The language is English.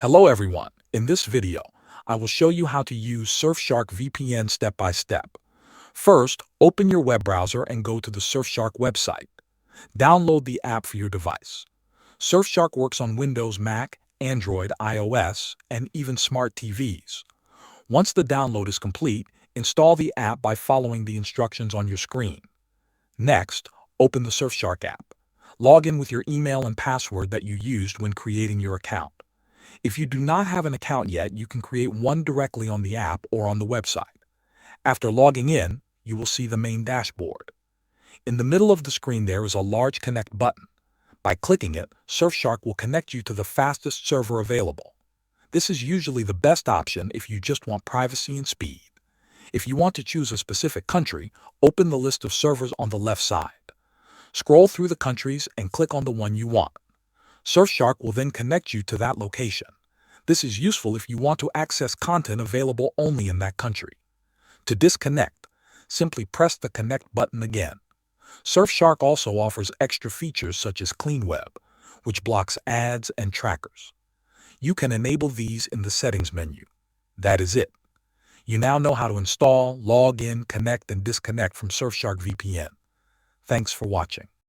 Hello everyone. In this video, I will show you how to use Surfshark VPN step by step. First, open your web browser and go to the Surfshark website. Download the app for your device. Surfshark works on Windows, Mac, Android, iOS, and even smart TVs. Once the download is complete, install the app by following the instructions on your screen. Next, open the Surfshark app. Log in with your email and password that you used when creating your account. If you do not have an account yet, you can create one directly on the app or on the website. After logging in, you will see the main dashboard. In the middle of the screen there is a large Connect button. By clicking it, Surfshark will connect you to the fastest server available. This is usually the best option if you just want privacy and speed. If you want to choose a specific country, open the list of servers on the left side. Scroll through the countries and click on the one you want. Surfshark will then connect you to that location. This is useful if you want to access content available only in that country. To disconnect, simply press the Connect button again. Surfshark also offers extra features such as Clean Web, which blocks ads and trackers. You can enable these in the Settings menu. That is it. You now know how to install, log in, connect, and disconnect from Surfshark VPN. Thanks for watching.